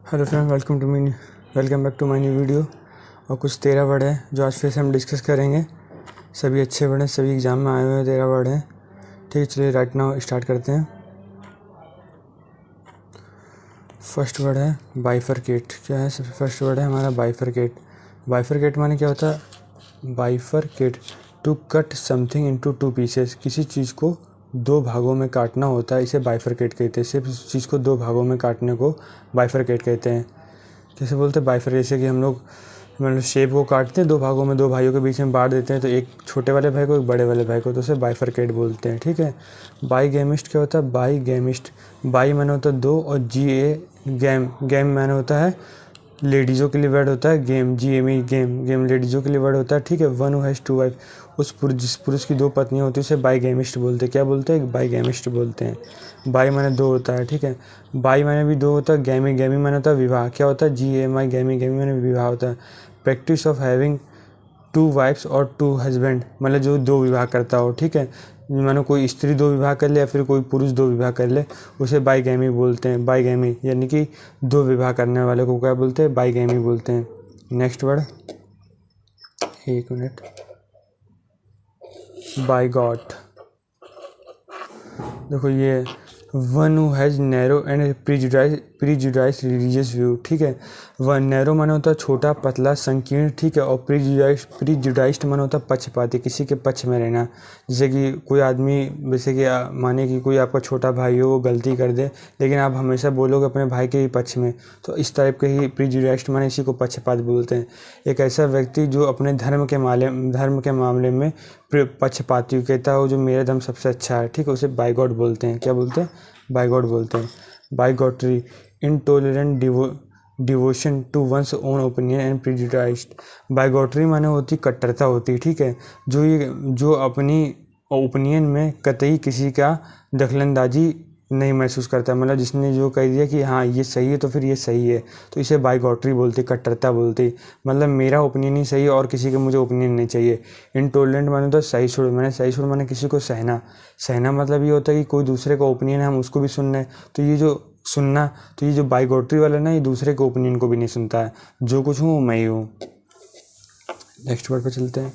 Hello friend, welcome back to my new video. और कुछ 13 word है जो आज फिर से हम डिस्कस करेंगे। सभी अच्छे वर्ड हैं, सभी एग्जाम में आए हुए हैं। 13 वर्ड हैं। ठीक है, चलिए राइट नाउ स्टार्ट करते हैं। फर्स्ट वर्ड है बाइफरकेट। क्या है? सबसे फर्स्ट वर्ड है हमारा बाइफरकेट। बाइफरकेट माने क्या होता है? Bifurcate, to cut something into two pieces. किसी चीज़ को दो भागों में काटना होता है, इसे बाइफरकेट कहते हैं। सिर्फ उस चीज़ को दो भागों में काटने को बाइफरकेट कहते हैं। कैसे बोलते हैं? बाइफर, जैसे कि हम लोग मतलब शेप को काटते हैं दो भागों में, दो भाइयों के बीच में बांट देते हैं, तो एक छोटे वाले भाई को एक बड़े वाले भाई को, तो उसे बाइफरकेट बोलते हैं। ठीक है। बाईगेमिस्ट क्या होता है? बाईगेमिस्ट, बाई माने होता है दो, और गेम, गेम माने होता है लेडीज़ों के लिए वर्ड होता है गेम, GME गेम, गेम लेडीज़ों के लिए वर्ड होता है। ठीक है। One who has two wife, जिस पुरुष की दो पत्नियाँ होती है उसे बाईगेमिस्ट बोलते हैं। क्या बोलते हैं? बाईगेमिस्ट बोलते हैं। बाई माने दो होता है। ठीक है। बाई माने भी दो होता है। गैमी, गैमी माने होता है विवाह। क्या होता है? GAMI, गैमी, गैमी माने विवाह होता है। Practice of having two wifes और टू हस्बैंड, मतलब जो दो विवाह करता हो। ठीक है। मानो कोई स्त्री दो विवाह कर ले या फिर कोई पुरुष दो विवाह कर ले, उसे बाईगैमी बोलते हैं। बाईगैमी यानी कि दो विवाह करने वाले को क्या बोलते हैं? बाईगैमी बोलते हैं। नेक्स्ट वर्ड, एक मिनट, बाई गॉड। देखो ये one who has narrow and prejudice religious view. ठीक है। वन नैरो माने होता है छोटा, पतला, संकीर्ण। ठीक है। और प्रीजुडाइज्ड माने होता है पक्षपाती, किसी के पक्ष में रहना। जैसे कि कोई आदमी, जैसे कि माने कि कोई आपका छोटा भाई हो, वो गलती कर दे, लेकिन आप हमेशा बोलोगे अपने भाई के ही पक्ष में, तो इस टाइप के ही प्रीजुडाइज्ड माने इसी को पक्षपात बोलते हैं। एक ऐसा व्यक्ति जो अपने धर्म के मामले में पक्षपाती कहता हो, जो मेरा धर्म सबसे अच्छा है। ठीक है। उसे बाई गॉड बोलते हैं। क्या बोलते हैं? बाई गॉड बोलते हैं। Bigotry, intolerant devotion to one's own opinion and prejudiced. Bigotry माने होती कट्टरता होती। ठीक है। जो अपनी ओपिनियन में कतई किसी का दखलंदाजी नहीं महसूस करता, मतलब जिसने जो कह दिया कि हाँ ये सही है तो फिर ये सही है, तो इसे बाईगॉटरी बोलते, कट्टरता बोलते। मतलब मेरा ओपिनियन ही सही है और किसी का मुझे ओपिनियन नहीं चाहिए। इनटॉलरेंट माने तो सहिष्णु, मैंने सहिष्णु माने किसी को सहना। सहना मतलब ये होता है कि कोई दूसरे का ओपिनियन है हम उसको भी सुनना है, तो ये जो सुनना, तो ये जो बाईगॉटरी वाला ना, ये दूसरे के ओपिनियन को भी नहीं सुनता है। जो कुछ हूँ मैं ही हूँ। नेक्स्ट वर्ड पे चलते हैं।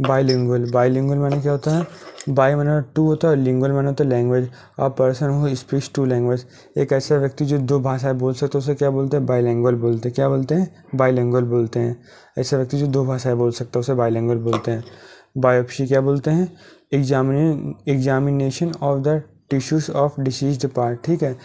बाईलिंगुअल। बाईलिंगुअल माने क्या होता है? बाई माने टू होता है, लिंगुअल माने होता है language. A person who speaks two language, एक ऐसा व्यक्ति जो दो भाषाएं बोल सकते हैं उसे क्या बोलते हैं? बाईलिंगुअल बोलते हैं। क्या बोलते हैं? बाईलिंगुअल बोलते हैं। ऐसा व्यक्ति जो दो भाषाएं बोल सकता है उसे बाईलिंगुअल बोलते हैं। बायोप्सी क्या बोलते हैं? Examination of the tissues of deceased part. ठीक है।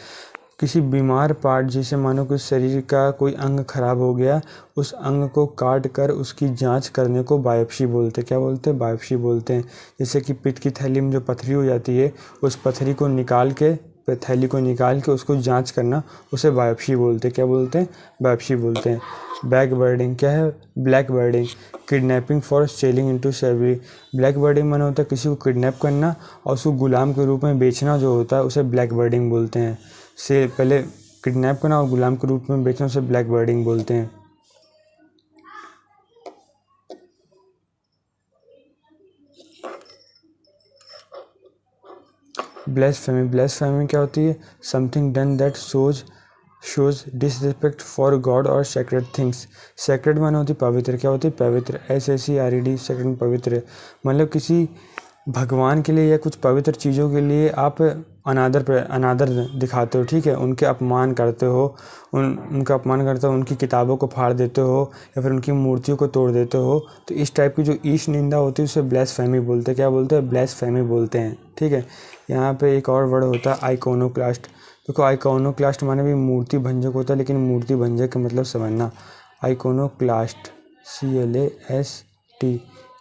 किसी बीमार पार्ट, जैसे मानो कि शरीर का कोई अंग खराब हो गया, उस अंग को काट कर उसकी जांच करने को बायोप्सी बोलते हैं। क्या बोलते हैं? बायोप्सी बोलते हैं। जैसे कि पित्त की थैली में जो पथरी हो जाती है, उस पथरी को निकाल के, थैली को निकाल के उसको जांच करना, उसे बायोप्सी बोलते हैं। क्या बोलते हैं? बायोप्सी बोलते हैं। बैक बर्डिंग क्या है? Blackbirding, kidnapping for selling into slavery. Blackbirding माने होता है किसी को किडनैप करना और उसको गुलाम के रूप में बेचना, जो होता है उसे ब्लैक बर्डिंग बोलते हैं। से पहले किडनैप करना और गुलाम के रूप में बेचना, उसे ब्लैक बर्डिंग बोलते हैं। ब्लेस्फेमी। ब्लेस्फेमी क्या होती है? Something done that shows disrespect for God और सेक्रेड थिंग्स। सेक्रेड माने होती पवित्र। क्या होती है? पवित्र। SACRED, सेक्रेड, पवित्र। मतलब किसी भगवान के लिए या कुछ पवित्र चीज़ों के लिए आप अनादर दिखाते हो। ठीक है। उनके अपमान करते हो, उनका अपमान करते हो, उनकी किताबों को फाड़ देते हो या फिर उनकी मूर्तियों को तोड़ देते हो, तो इस टाइप की जो ईश निंदा होती है उसे ब्लेस्फेमी बोलते हैं। क्या बोलते हैं? ब्लेस्फेमी बोलते हैं। ठीक है। यहाँ पे एक और वर्ड होता है आइकोनोक्लास्ट। देखो आइकोनोक्लास्ट माने भी मूर्ति भंजक होता है, लेकिन मूर्ति भंजक का मतलब समझना। Iconoclast, CLAST।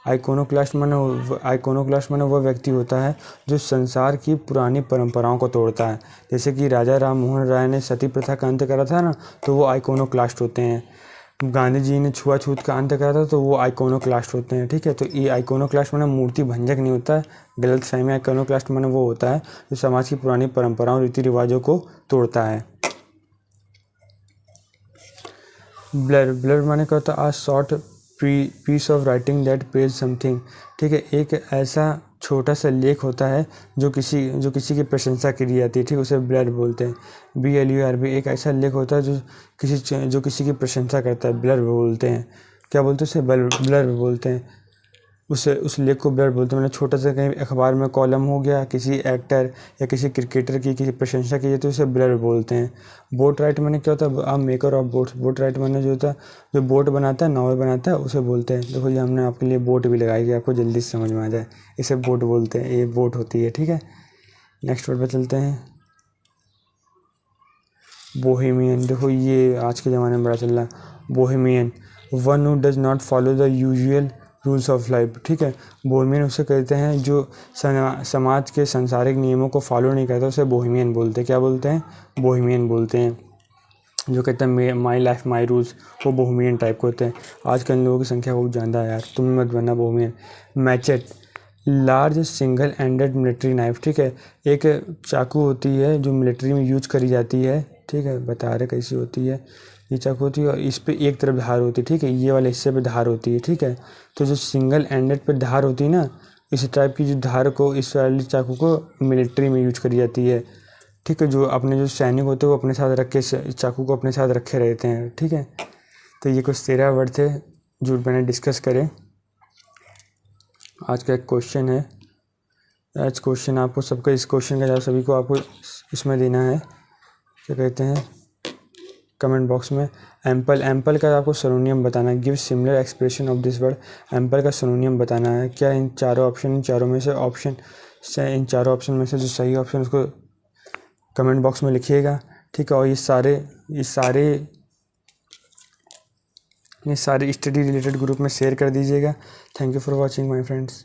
आइकोनोक्लास्ट माने वह व्यक्ति होता है जो संसार की पुरानी परंपराओं को तोड़ता है। जैसे कि राजा राम मोहन राय ने सती प्रथा का अंत करा था ना, तो वो आइकोनोक्लास्ट होते हैं। गांधी जी ने छुआछूत का अंत करा था, तो वो आइकोनोक्लास्ट होते हैं। ठीक है। तो ये आइकोनोक्लास्ट माने मूर्ति भंजक नहीं होता है, गलत फहमी। आइकोनोक्लास्ट माने वो होता है जो समाज की पुरानी परंपराओं, रीति रिवाजों को तोड़ता है। ब्लर। ब्लर माने क्या होता है? A short piece of writing that page something. ठीक है। एक ऐसा छोटा सा लेख होता है जो किसी की प्रशंसा करी जाती है, ठीक, उसे ब्लर्ब बोलते हैं। BLURB एक ऐसा लेख होता है जो किसी की प्रशंसा करता है, ब्लर्ब बोलते हैं। क्या बोलते हैं उसे? ब्लर्ब बोलते हैं। उस लेख को ब्लर्ब बोलते हैं। मतलब छोटा सा कहीं अखबार में कॉलम हो गया, किसी एक्टर या किसी क्रिकेटर की किसी प्रशंसा की जाती है, उसे ब्लर्ब बोलते हैं। बोट राइट मैंने क्या होता है? Maker of boats. Boat right मैंने जो होता है, जो बोट बनाता है, नाव बनाता है, उसे बोलते हैं। देखो ये हमने आपके लिए बोट भी लगाई है, आपको जल्दी से समझ में आ जाए। इसे बोट बोलते हैं, ये बोट होती है, ठीक है। नेक्स्ट वर्ड पर चलते हैं। बोहेमियन, देखो ये आज के ज़माने में बड़ा चल रहा है। Bohemian, one who does not follow the usual rules of life, ठीक है। बोहेमियन उसे कहते हैं जो समाज के सांसारिक नियमों को फॉलो नहीं करता, उसे बोहेमियन बोलते हैं। क्या बोलते हैं? बोहेमियन बोलते हैं। जो कहते हैं माई लाइफ माई रूल्स, वो बोहेमियन टाइप के होते हैं। आजकल लोगों की संख्या बहुत ज़्यादा है यार, तुम मत बनना bohemian. Machete, large single ended military knife, ठीक है। एक चाकू होती है जो मिलिट्री में यूज करी जाती है, ठीक है। बता रहे कैसी होती है। ये चाकू होती है और इस पे एक तरफ धार होती है, ठीक है। ये वाले हिस्से पे धार होती है, ठीक है। तो जो सिंगल एंडेड पे धार होती है ना, इस टाइप की जो धार को, इस वाली चाकू को मिलिट्री में यूज करी जाती है, ठीक है। जो अपने जो सैनिक होते हैं वो अपने साथ रख के चाकू को अपने साथ रखे रहते हैं, ठीक है। तो ये कुछ 13 वर्ड थे जो मैंने डिस्कस करे। आज का एक क्वेश्चन है। आज क्वेश्चन आपको सबका, इस क्वेश्चन का जवाब सभी को आपको इसमें देना है। क्या कहते हैं? कमेंट बॉक्स में। एम्पल का आपको सिनोनियम बताना है। Give similar expression of this word. Ample का सिनोनियम बताना है। क्या इन चारों में से इन चारों ऑप्शन में से जो सही ऑप्शन उसको कमेंट बॉक्स में लिखिएगा, ठीक है। और ये सारे स्टडी रिलेटेड ग्रुप में शेयर कर दीजिएगा। Thank you for watching my friends.